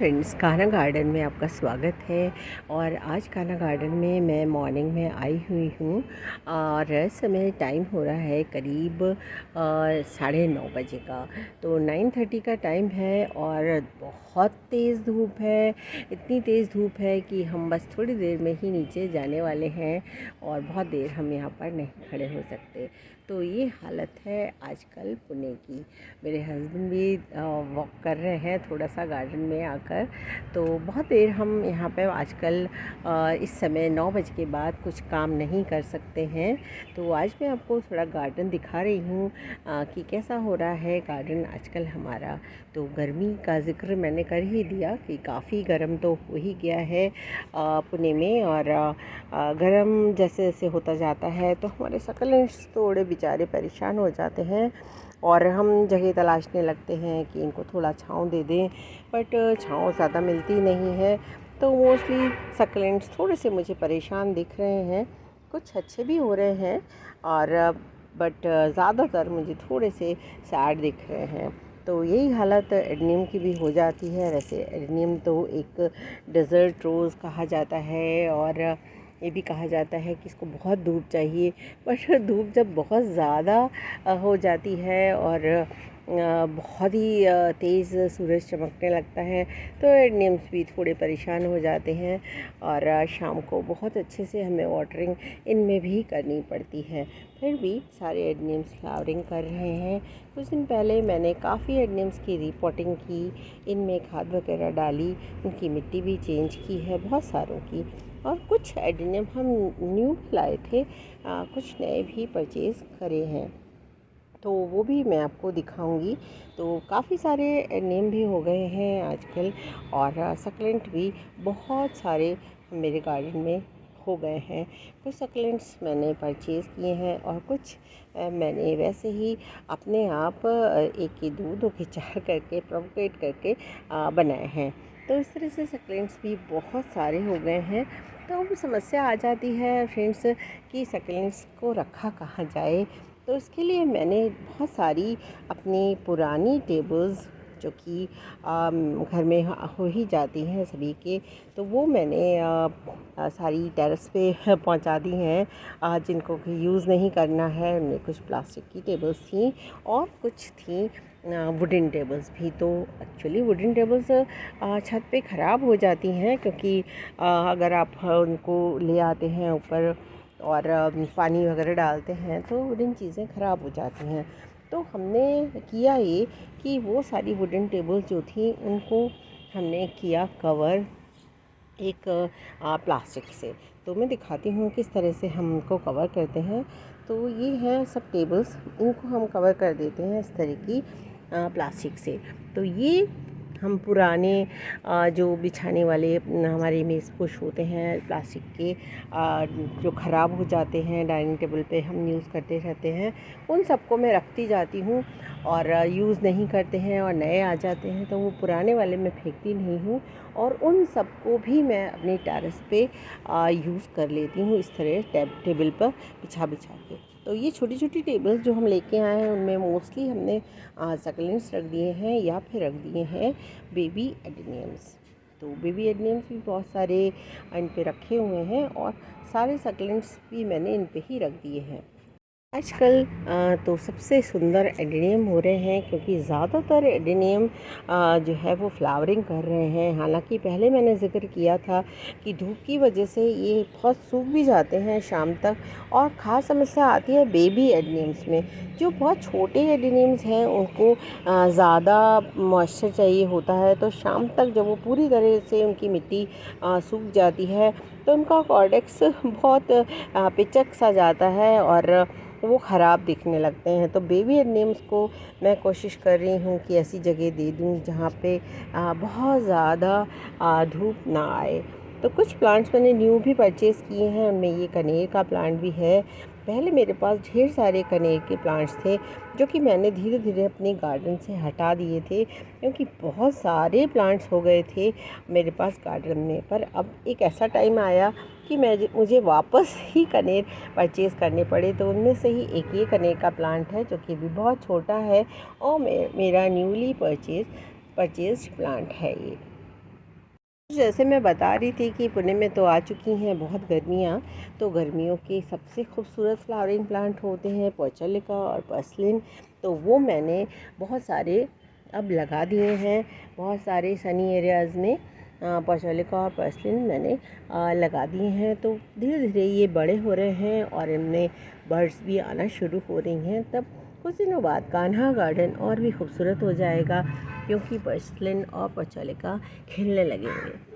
Friends, Kanha garden में आपका स्वागत है। और आज कान्हा गार्डन में मैं मॉर्निंग में आई हुई हूँ और समय टाइम हो रहा है करीब 9:30 का। तो 9:30 का टाइम है और बहुत तेज़ धूप है। इतनी तेज़ धूप है कि हम बस थोड़ी देर में ही नीचे जाने वाले हैं और बहुत देर हम यहाँ पर नहीं खड़े हो सकते। तो ये हालत है आजकल पुणे की। मेरे हस्बैंड भी वॉक कर रहे हैं थोड़ा सा गार्डन में आकर। तो बहुत देर हम यहाँ पे आजकल इस समय 9 बजे के बाद कुछ काम नहीं कर सकते हैं। तो आज मैं आपको थोड़ा गार्डन दिखा रही हूँ कि कैसा हो रहा है गार्डन आजकल हमारा। तो गर्मी का ज़िक्र मैंने कर ही दिया कि काफ़ी गर्म तो हो ही गया है पुणे में। और गर्म जैसे जैसे होता जाता है तो हमारे सकलेंट्स थोड़े बेचारे परेशान हो जाते हैं और हम जगह तलाशने लगते हैं कि इनको थोड़ा छाँव दे दें, बट छाँव ज़्यादा मिलती नहीं है। तो मोस्टली सकलेंट्स थोड़े से मुझे परेशान दिख रहे हैं। कुछ अच्छे भी हो रहे हैं और बट ज़्यादातर मुझे थोड़े से सैड दिख रहे हैं। तो यही हालत एडेनियम की भी हो जाती है। वैसे एडेनियम तो एक डेज़र्ट रोज़ कहा जाता है और ये भी कहा जाता है कि इसको बहुत धूप चाहिए। बट धूप जब बहुत ज़्यादा हो जाती है और बहुत ही तेज़ सूरज चमकने लगता है तो एडेनियम्स भी थोड़े परेशान हो जाते हैं। और शाम को बहुत अच्छे से हमें वाटरिंग इनमें भी करनी पड़ती है। फिर भी सारे एडेनियम्स फ्लावरिंग कर रहे हैं। कुछ दिन पहले मैंने काफ़ी एडेनियम्स की रिपोर्टिंग की, इनमें खाद वगैरह डाली, उनकी मिट्टी भी चेंज की है बहुत सारों की। और कुछ एडेनियम हम न्यू लाए थे, कुछ नए भी परचेज़ करे हैं, तो वो भी मैं आपको दिखाऊंगी। तो काफ़ी सारे नेम भी हो गए हैं आजकल और सकलेंट भी बहुत सारे मेरे गार्डन में हो गए हैं। कुछ सकलेंट्स मैंने परचेज़ किए हैं और कुछ मैंने वैसे ही अपने आप एक ही दो के चार करके प्रोवोकेट करके बनाए हैं। तो इस तरह से सकलेंट्स भी बहुत सारे हो गए हैं। तो अब समस्या आ जाती है फ्रेंड्स कि सकलेंट्स को रखा कहाँ जाए। तो इसके लिए मैंने बहुत सारी अपनी पुरानी टेबल्स जो कि घर में हो ही जाती हैं सभी के, तो वो मैंने सारी टेरेस पे पहुंचा दी हैं। जिनको कि यूज़ नहीं करना है उनमें कुछ प्लास्टिक की टेबल्स थी और कुछ थी वुडन टेबल्स भी। तो एक्चुअली वुडन टेबल्स छत पे ख़राब हो जाती हैं क्योंकि अगर आप उनको ले आते हैं ऊपर और पानी वगैरह डालते हैं तो वुडन चीज़ें ख़राब हो जाती हैं। तो हमने किया ये कि वो सारी वुडन टेबल्स जो थी उनको हमने किया कवर एक प्लास्टिक से। तो मैं दिखाती हूँ किस तरह से हम उनको कवर करते हैं। तो ये हैं सब टेबल्स, इनको हम कवर कर देते हैं इस तरह की प्लास्टिक से। तो ये हम पुराने जो बिछाने वाले हमारे मेज़ पुश होते हैं प्लास्टिक के, जो ख़राब हो जाते हैं डाइनिंग टेबल पे हम यूज़ करते रहते हैं, उन सबको मैं रखती जाती हूँ और यूज़ नहीं करते हैं और नए आ जाते हैं तो वो पुराने वाले मैं फेंकती नहीं हूँ और उन सबको भी मैं अपने टेरेस पे यूज़ कर लेती हूँ इस तरह टेबल पर बिछा बिछा के। तो ये छोटी छोटी टेबल्स जो हम लेके आए हैं उनमें मोस्टली हमने सकलेंट्स रख दिए हैं या फिर रख दिए हैं बेबी एडेनियम्स। तो बेबी एडेनियम्स भी बहुत सारे इन पे रखे हुए हैं और सारे सकलेंट्स भी मैंने इन पे ही रख दिए हैं। आजकल तो सबसे सुंदर एडेनियम हो रहे हैं क्योंकि ज़्यादातर एडेनियम जो है वो फ्लावरिंग कर रहे हैं। हालांकि पहले मैंने ज़िक्र किया था कि धूप की वजह से ये बहुत सूख भी जाते हैं शाम तक। और ख़ास समस्या आती है बेबी एडेनियम्स में। जो बहुत छोटे एडेनियम्स हैं उनको ज़्यादा मॉइस्चर चाहिए होता है, तो शाम तक जब वो पूरी तरह से उनकी मिट्टी सूख जाती है तो उनका कॉर्डेक्स बहुत पिचक सा जाता है और वो ख़राब दिखने लगते हैं। तो बेबी एडेनियम्स को मैं कोशिश कर रही हूँ कि ऐसी जगह दे दूँ जहाँ पे बहुत ज़्यादा धूप ना आए। तो कुछ प्लांट्स मैंने न्यू भी परचेज़ किए हैं, उनमें ये कनेर का प्लांट भी है। पहले मेरे पास ढेर सारे कनेर के प्लांट्स थे जो कि मैंने धीरे धीरे अपने गार्डन से हटा दिए थे क्योंकि बहुत सारे प्लांट्स हो गए थे मेरे पास गार्डन में। पर अब एक ऐसा टाइम आया कि मुझे वापस ही कनेर परचेज़ करने पड़े। तो उनमें से ही एक ये कनेर का प्लांट है जो कि अभी बहुत छोटा है और मेरा न्यूली परचेज़ प्लांट है ये। जैसे मैं बता रही थी कि पुणे में तो आ चुकी हैं बहुत गर्मियाँ, तो गर्मियों के सबसे खूबसूरत फ्लावरिंग प्लांट होते हैं पोर्चुलिका और पर्सलिन। तो वो मैंने बहुत सारे अब लगा दिए हैं, बहुत सारे सनी एरियाज़ में पोर्चुलिका और पर्सलिन मैंने लगा दिए हैं। तो धीरे धीरे ये बड़े हो रहे हैं और इनमें बर्ड्स भी आना शुरू हो रही हैं। तब कुछ दिनों बाद कान्हा गार्डन और भी खूबसूरत हो जाएगा, क्योंकि पर्सलिन और पोर्चुलिका खिलने लगेंगे।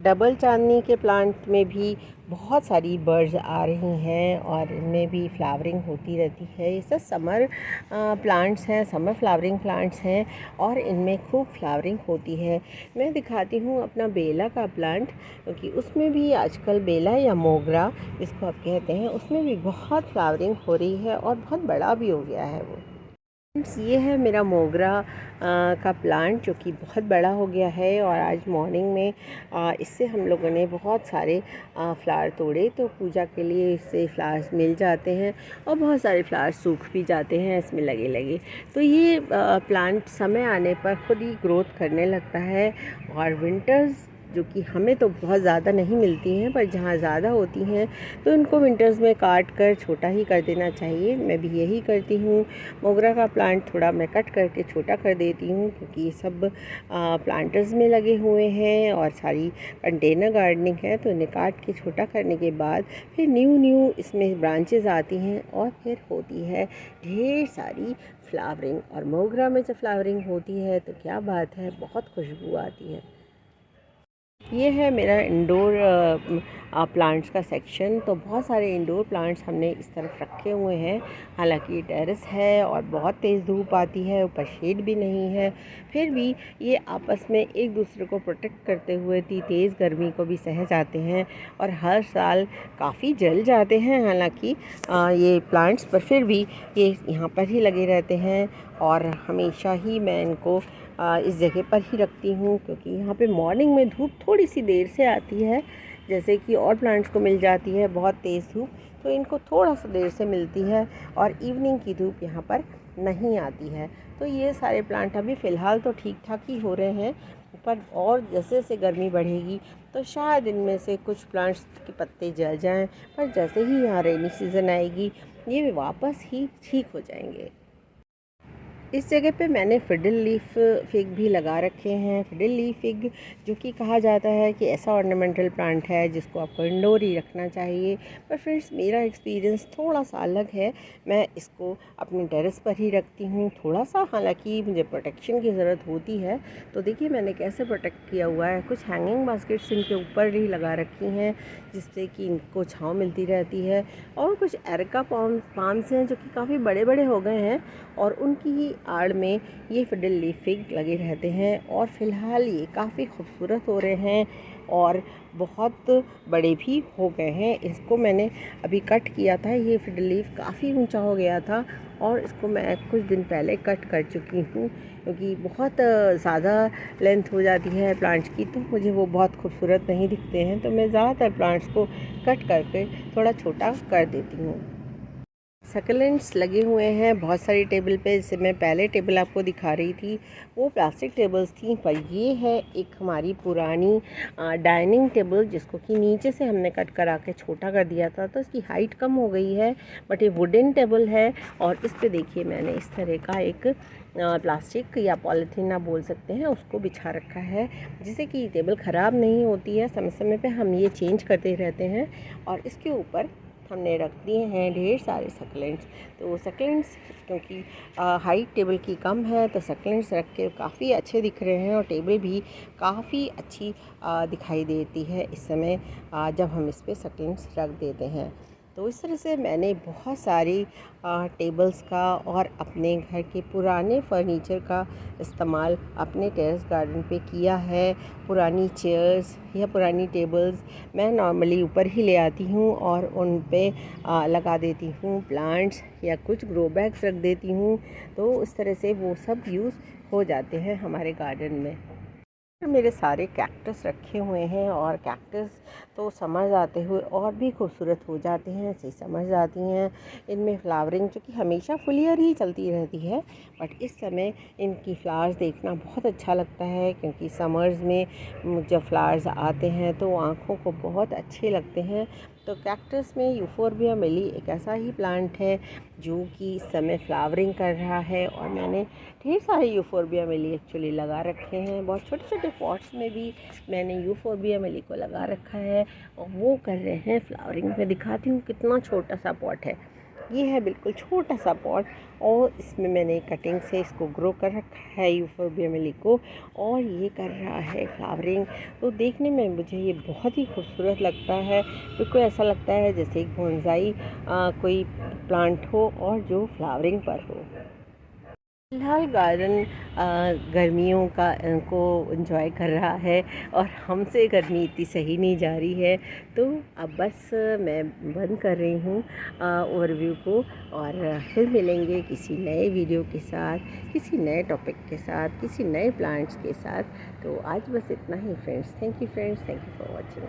डबल चांदनी के प्लांट में भी बहुत सारी बर्ड्स आ रही हैं और इनमें भी फ्लावरिंग होती रहती है। ये सब समर प्लांट्स हैं, समर फ्लावरिंग प्लांट्स हैं और इनमें खूब फ्लावरिंग होती है। मैं दिखाती हूँ अपना बेला का प्लांट, क्योंकि उसमें भी आजकल बेला या मोगरा जिसको आप कहते हैं, उसमें भी बहुत फ्लावरिंग हो रही है और बहुत बड़ा भी हो गया है वो। ये है मेरा मोगरा का प्लांट, जो कि बहुत बड़ा हो गया है। और आज मॉर्निंग में इससे हम लोगों ने बहुत सारे फ्लावर तोड़े, तो पूजा के लिए इससे फ्लावर्स मिल जाते हैं और बहुत सारे फ्लावर्स सूख भी जाते हैं इसमें लगे लगे। तो ये प्लांट समय आने पर ख़ुद ही ग्रोथ करने लगता है। और विंटर्स जो कि हमें तो बहुत ज़्यादा नहीं मिलती हैं, पर जहाँ ज़्यादा होती हैं तो इनको विंटर्स में काट कर छोटा ही कर देना चाहिए। मैं भी यही करती हूँ। मोगरा का प्लांट थोड़ा मैं कट करके छोटा कर देती हूँ, क्योंकि ये सब प्लांटर्स में लगे हुए हैं और सारी कंटेनर गार्डनिंग है। तो इन्हें काट के छोटा करने के बाद फिर न्यू इसमें ब्रांचेस आती हैं और फिर होती है ढेर सारी फ्लावरिंग। और मोगरा में जब फ्लावरिंग होती है तो क्या बात है, बहुत खुशबू आती है। ये है मेरा इंडोर प्लांट्स का सेक्शन। तो बहुत सारे इंडोर प्लांट्स हमने इस तरफ रखे हुए हैं। हालांकि ये टेरेस है और बहुत तेज़ धूप आती है, ऊपर शेड भी नहीं है, फिर भी ये आपस में एक दूसरे को प्रोटेक्ट करते हुए तेज़ गर्मी को भी सह जाते हैं और हर साल काफ़ी जल जाते हैं। हालांकि ये प्लांट्स, पर फिर भी ये यहाँ पर ही लगे रहते हैं और हमेशा ही मैं इनको इस जगह पर ही रखती हूँ, क्योंकि यहाँ पे मॉर्निंग में धूप थोड़ी सी देर से आती है, जैसे कि और प्लांट्स को मिल जाती है बहुत तेज़ धूप, तो इनको थोड़ा सा देर से मिलती है और इवनिंग की धूप यहाँ पर नहीं आती है। तो ये सारे प्लांट अभी फ़िलहाल तो ठीक ठाक ही हो रहे हैं, पर और जैसे जैसे गर्मी बढ़ेगी तो शायद इनमें से कुछ प्लांट्स के पत्ते जल जाएं, पर जैसे ही यहाँ रेनी सीज़न आएगी ये वापस ही ठीक हो जाएंगे। इस जगह पे मैंने फिडल लीफ फिग भी लगा रखे हैं। फिडल लीफ फिग जो कि कहा जाता है कि ऐसा ऑर्नामेंटल प्लांट है जिसको आपको इंडोर ही रखना चाहिए, पर फ्रेंड्स मेरा एक्सपीरियंस थोड़ा सा अलग है। मैं इसको अपने टेरेस पर ही रखती हूँ थोड़ा सा, हालांकि मुझे प्रोटेक्शन की ज़रूरत होती है। तो देखिए मैंने कैसे प्रोटेक्ट किया हुआ है। कुछ हैंगिंग बास्केट्स इनके ऊपर ही लगा रखी हैं, जिससे कि इनको छाँव मिलती रहती है। और कुछ एरिका पाम्स हैं जो कि काफ़ी बड़े बड़े हो गए हैं और उनकी ही आड़ में ये फिडल लीफ फिग लगे रहते हैं। और फ़िलहाल ये काफ़ी खूबसूरत हो रहे हैं और बहुत बड़े भी हो गए हैं। इसको मैंने अभी कट किया था, ये फिडल लीफ काफ़ी ऊंचा हो गया था और इसको मैं कुछ दिन पहले कट कर चुकी हूँ, क्योंकि बहुत ज़्यादा लेंथ हो जाती है प्लांट्स की, तो मुझे वो बहुत खूबसूरत नहीं दिखते हैं। तो मैं ज़्यादातर प्लांट्स को कट करके थोड़ा छोटा कर देती हूँ। सक्लेंट्स लगे हुए हैं बहुत सारी टेबल पे। जैसे मैं पहले टेबल आपको दिखा रही थी वो प्लास्टिक टेबल्स थी, पर ये है एक हमारी पुरानी डाइनिंग टेबल, जिसको कि नीचे से हमने कट करा के छोटा कर दिया था, तो इसकी हाइट कम हो गई है। बट ये वुडन टेबल है और इस पे देखिए मैंने इस तरह का एक प्लास्टिक या पॉलीथीन आप बोल सकते हैं उसको बिछा रखा है, जिससे कि टेबल ख़राब नहीं होती है। समय समय पे हम ये चेंज करते रहते हैं। और इसके ऊपर हमने रख दिए हैं ढेर सारे सक्लेंट्स। तो सक्लेंट्स क्योंकि हाइट टेबल की कम है, तो सक्लेंट्स रख के काफ़ी अच्छे दिख रहे हैं और टेबल भी काफ़ी अच्छी दिखाई देती है इस समय जब हम इस पे सक्लेंट्स रख देते हैं। तो इस तरह से मैंने बहुत सारी टेबल्स का और अपने घर के पुराने फर्नीचर का इस्तेमाल अपने टेरेस गार्डन पे किया है। पुरानी चेयर्स या पुरानी टेबल्स मैं नॉर्मली ऊपर ही ले आती हूँ और उन पे लगा देती हूँ प्लांट्स या कुछ ग्रो बैग्स रख देती हूँ, तो इस तरह से वो सब यूज़ हो जाते हैं हमारे गार्डन में। मेरे सारे कैक्टस रखे हुए हैं और कैक्टस तो समर्स आते हुए और भी खूबसूरत हो जाते हैं। ऐसे समर्स आती हैं, इनमें फ्लावरिंग जो कि हमेशा फुल ईयर ही चलती रहती है, बट इस समय इनकी फ्लावर्स देखना बहुत अच्छा लगता है, क्योंकि समर्स में जब फ्लावर्स आते हैं तो आँखों को बहुत अच्छे लगते हैं। तो कैक्टस में यूफोर्बिया मिली एक ऐसा ही प्लांट है जो कि इस समय फ्लावरिंग कर रहा है, और मैंने ढेर सारे यूफोर्बिया मिली एक्चुअली लगा रखे हैं। बहुत छोटे छोटे पॉट्स में भी मैंने यूफोर्बिया मिली को लगा रखा है, और वो कर रहे हैं फ्लावरिंग। मैं दिखाती हूँ कितना छोटा सा पॉट है। ये है बिल्कुल छोटा सा पॉट, और इसमें मैंने कटिंग से इसको ग्रो कर रखा है यूफोर्बिया मिली को, और ये कर रहा है फ्लावरिंग। तो देखने में मुझे ये बहुत ही खूबसूरत लगता है। बिल्कुल ऐसा लगता है जैसे एक बोनसाई कोई प्लांट हो और जो फ्लावरिंग पर हो। फिलहाल गार्डन गर्मियों का को एंजॉय कर रहा है, और हमसे गर्मी इतनी सही नहीं जा रही है। तो अब बस मैं बंद कर रही हूँ ओवरव्यू को, और फिर मिलेंगे किसी नए वीडियो के साथ, किसी नए टॉपिक के साथ, किसी नए प्लांट्स के साथ। तो आज बस इतना ही friends. Thank you friends, thank you for watching.